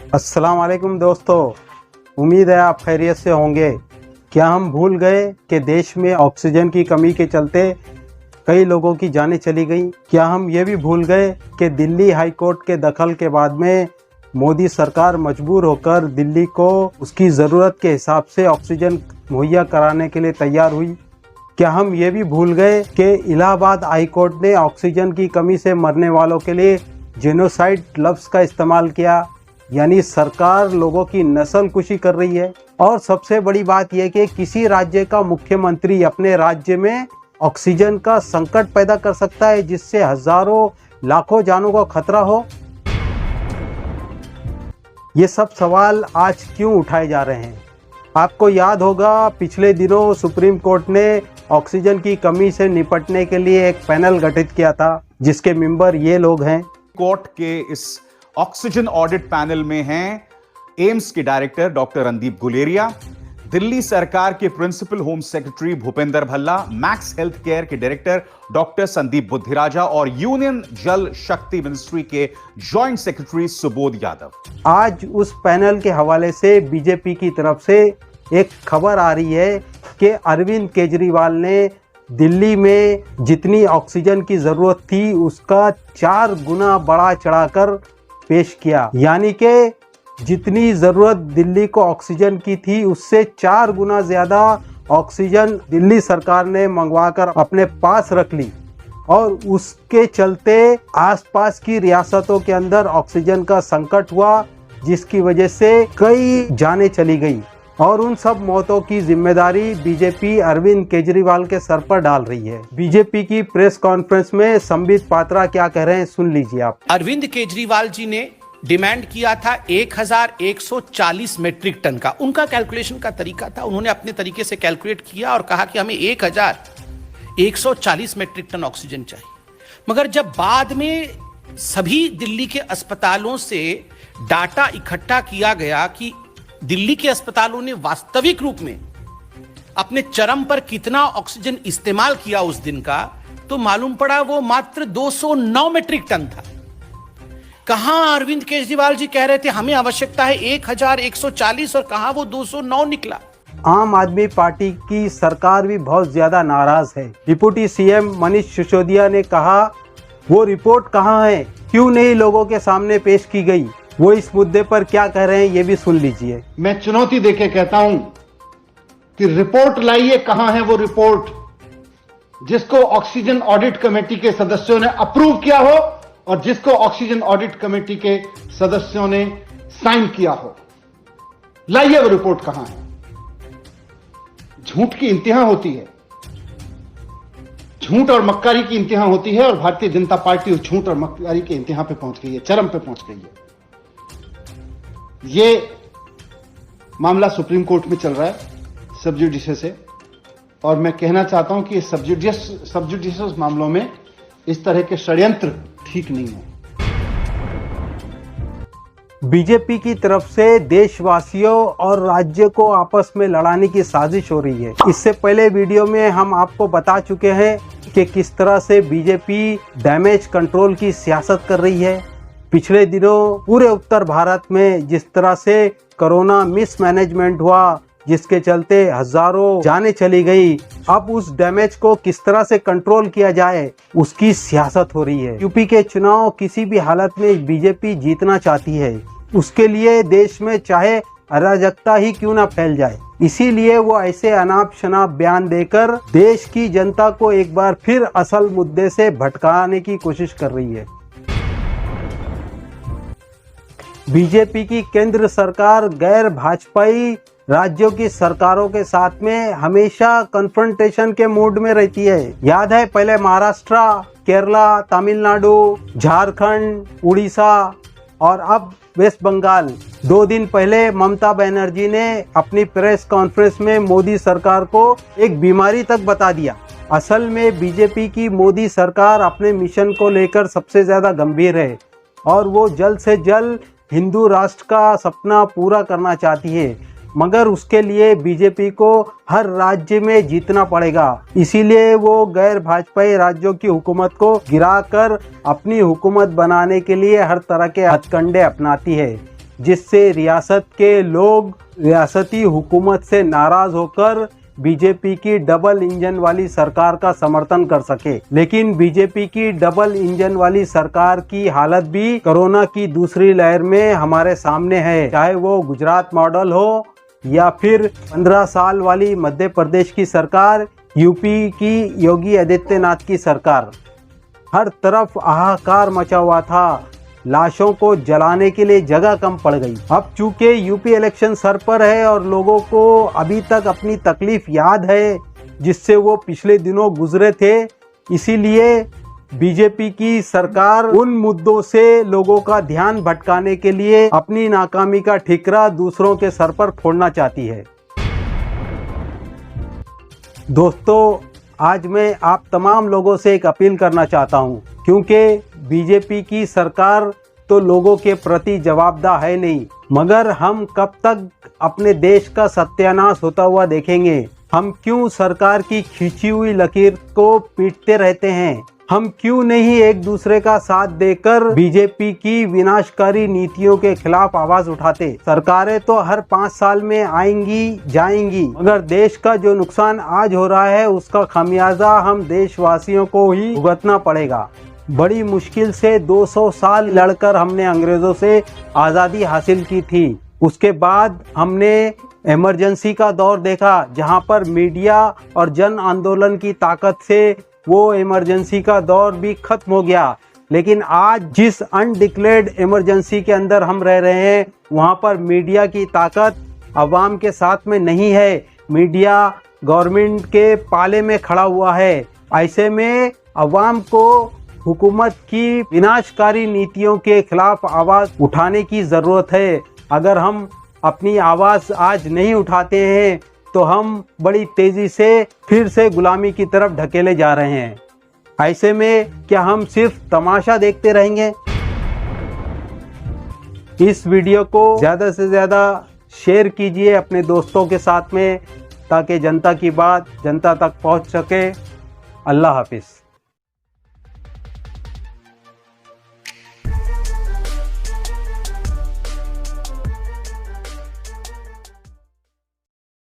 अस्सलाम वालेकुम दोस्तों, उम्मीद है आप खैरियत से होंगे। क्या हम भूल गए कि देश में ऑक्सीजन की कमी के चलते कई लोगों की जानें चली गई? क्या हम ये भी भूल गए कि दिल्ली हाई कोर्ट के दखल के बाद में मोदी सरकार मजबूर होकर दिल्ली को उसकी ज़रूरत के हिसाब से ऑक्सीजन मुहैया कराने के लिए तैयार हुई? क्या हम ये भी भूल गए कि इलाहाबाद हाई कोर्ट ने ऑक्सीजन की कमी से मरने वालों के लिए जेनोसाइड लफ्ज़ का इस्तेमाल किया, यानी सरकार लोगों की नस्लकुशी कर रही है? और सबसे बड़ी बात यह कि किसी राज्य का मुख्यमंत्री अपने राज्य में ऑक्सीजन का संकट पैदा कर सकता है जिससे हजारों लाखों जानों का खतरा हो। ये सब सवाल आज क्यों उठाए जा रहे हैं? आपको याद होगा पिछले दिनों सुप्रीम कोर्ट ने ऑक्सीजन की कमी से निपटने के लिए एक पैनल गठित किया था जिसके मेंबर ये लोग हैं। कोर्ट के इस ऑक्सीजन ऑडिट पैनल में हैं एम्स के डायरेक्टर डॉक्टर रणदीप गुलेरिया, दिल्ली सरकार के principal home secretary Bhupendra Bhalla, Max Healthcare के डायरेक्टर डॉक्टर संदीप बुद्धिराजा और यूनियन जल शक्ति मिनिस्ट्री के जॉइंट सेक्रेटरी सुबोध यादव। आज उस पैनल के हवाले से बीजेपी की तरफ से एक खबर आ रही है कि अरविंद केजरीवाल ने दिल्ली में जितनी ऑक्सीजन की जरूरत थी उसका 4 गुना बढ़ा चढ़ाकर पेश किया, यानी कि जितनी ज़रूरत दिल्ली को ऑक्सीजन की थी उससे 4 गुना ज़्यादा ऑक्सीजन दिल्ली सरकार ने मंगवाकर अपने पास रख ली और उसके चलते आसपास की रियासतों के अंदर ऑक्सीजन का संकट हुआ, जिसकी वजह से कई जानें चली गई और उन सब मौतों की जिम्मेदारी बीजेपी अरविंद केजरीवाल के सर पर डाल रही है। बीजेपी की प्रेस कॉन्फ्रेंस में संबित पात्रा क्या कह रहे हैं, सुन लीजिए आप। अरविंद केजरीवाल जी ने डिमांड किया था 1140 मेट्रिक टन का, उनका कैलकुलेशन का तरीका था, उन्होंने अपने तरीके से कैलकुलेट किया और कहा कि हमें 1140 मेट्रिक टन ऑक्सीजन चाहिए। मगर जब बाद में सभी दिल्ली के अस्पतालों से डाटा इकट्ठा किया गया कि दिल्ली के अस्पतालों ने वास्तविक रूप में अपने चरम पर कितना ऑक्सीजन इस्तेमाल किया उस दिन का, तो मालूम पड़ा वो मात्र 209 मेट्रिक टन था। कहां अरविंद केजरीवाल जी कह रहे थे हमें आवश्यकता है 1140 और कहां वो 209 निकला। आम आदमी पार्टी की सरकार भी बहुत ज्यादा नाराज है। डिप्टी सीएम मनीष सिसोदिया ने कहा वो रिपोर्ट कहां है, क्यों नहीं लोगों के सामने पेश की गई? वो इस मुद्दे पर क्या कह रहे हैं ये भी सुन लीजिए। मैं चुनौती देके कहता हूं कि रिपोर्ट लाइए, कहां है वो रिपोर्ट जिसको ऑक्सीजन ऑडिट कमेटी के सदस्यों ने अप्रूव किया हो और जिसको ऑक्सीजन ऑडिट कमेटी के सदस्यों ने साइन किया हो। लाइए वो रिपोर्ट कहां है। झूठ की इंतहा होती है, झूठ और मक्कारी की इंतहा होती है और भारतीय जनता पार्टी उस झूठ और मक्कारी के इंतहा पे पहुंच गई है, चरम पे पहुंच गई है। ये मामला सुप्रीम कोर्ट में चल रहा है सब जुडिशियस से, और मैं कहना चाहता हूं कि इस सब जुडिशियस मामलों में इस तरह के षड्यंत्र ठीक नहीं है। बीजेपी की तरफ से देशवासियों और राज्य को आपस में लड़ाने की साजिश हो रही है। इससे पहले वीडियो में हम आपको बता चुके हैं कि किस तरह से बीजेपी डैमेज कंट्रोल की सियासत कर रही है। पिछले दिनों पूरे उत्तर भारत में जिस तरह से कोरोना मिसमैनेजमेंट हुआ, जिसके चलते हजारों जानें चली गई, अब उस डैमेज को किस तरह से कंट्रोल किया जाए उसकी सियासत हो रही है। यूपी के चुनाव किसी भी हालत में बीजेपी जीतना चाहती है, उसके लिए देश में चाहे अराजकता ही क्यों ना फैल जाए, इसीलिए वो ऐसे अनाप शनाप बयान देकर देश की जनता को एक बार फिर असल मुद्दे से भटकाने की कोशिश कर रही है। बीजेपी की केंद्र सरकार गैर भाजपाई राज्यों की सरकारों के साथ में हमेशा कन्फ्रंटेशन के मूड में रहती है। याद है पहले महाराष्ट्र, केरला, तमिलनाडु, झारखंड, उड़ीसा और अब वेस्ट बंगाल। 2 दिन पहले ममता बनर्जी ने अपनी प्रेस कॉन्फ्रेंस में मोदी सरकार को एक बीमारी तक बता दिया। असल में बीजेपी की मोदी सरकार अपने मिशन को लेकर सबसे ज्यादा गंभीर है और वो जल्द से जल्द हिंदू राष्ट्र का सपना पूरा करना चाहती है, मगर उसके लिए बीजेपी को हर राज्य में जीतना पड़ेगा। इसीलिए वो गैर भाजपाई राज्यों की हुकूमत को गिराकर अपनी हुकूमत बनाने के लिए हर तरह के हथकंडे अपनाती है। जिससे रियासत के लोग रियासती हुकूमत से नाराज होकर बीजेपी की डबल इंजन वाली सरकार का समर्थन कर सके। लेकिन बीजेपी की डबल इंजन वाली सरकार की हालत भी कोरोना की दूसरी लहर में हमारे सामने है, चाहे वो गुजरात मॉडल हो या फिर 15 साल वाली मध्य प्रदेश की सरकार, यूपी की योगी आदित्यनाथ की सरकार। हर तरफ हाहाकार मचा हुआ था, लाशों को जलाने के लिए जगह कम पड़ गई। अब चूंकि यूपी इलेक्शन सर पर है और लोगों को अभी तक अपनी तकलीफ याद है जिससे वो पिछले दिनों गुजरे थे, इसीलिए बीजेपी की सरकार उन मुद्दों से लोगों का ध्यान भटकाने के लिए अपनी नाकामी का ठिकरा दूसरों के सर पर फोड़ना चाहती है। दोस्तों, आज मैं आप तमाम लोगों से एक अपील करना चाहता हूं, क्योंकि बीजेपी की सरकार तो लोगों के प्रति जवाबदेह है नहीं, मगर हम कब तक अपने देश का सत्यानाश होता हुआ देखेंगे? हम क्यों सरकार की खींची हुई लकीर को पीटते रहते हैं? हम क्यों नहीं एक दूसरे का साथ देकर बीजेपी की विनाशकारी नीतियों के खिलाफ आवाज उठाते? सरकारें तो हर 5 साल में आएंगी जाएंगी, मगर देश का जो नुकसान आज हो रहा है उसका खामियाजा हम देशवासियों को ही भुगतना पड़ेगा। बड़ी मुश्किल से 200 साल लड़कर हमने अंग्रेजों से आज़ादी हासिल की थी। उसके बाद हमने इमरजेंसी का दौर देखा, जहां पर मीडिया और जन आंदोलन की ताकत से वो इमरजेंसी का दौर भी खत्म हो गया। लेकिन आज जिस अनडिक्लेयर्ड इमरजेंसी के अंदर हम रह रहे हैं, वहां पर मीडिया की ताकत अवाम के साथ में नहीं है। मीडिया गवर्नमेंट के पाले में खड़ा हुआ है। ऐसे में अवाम को हुकूमत की विनाशकारी नीतियों के खिलाफ आवाज उठाने की जरूरत है। अगर हम अपनी आवाज आज नहीं उठाते हैं तो हम बड़ी तेजी से फिर से गुलामी की तरफ ढकेले जा रहे हैं। ऐसे में क्या हम सिर्फ तमाशा देखते रहेंगे? इस वीडियो को ज़्यादा से ज़्यादा शेयर कीजिए अपने दोस्तों के साथ में, ताकि जनता की बात जनता तक पहुंच सके। अल्लाह हाफिज़।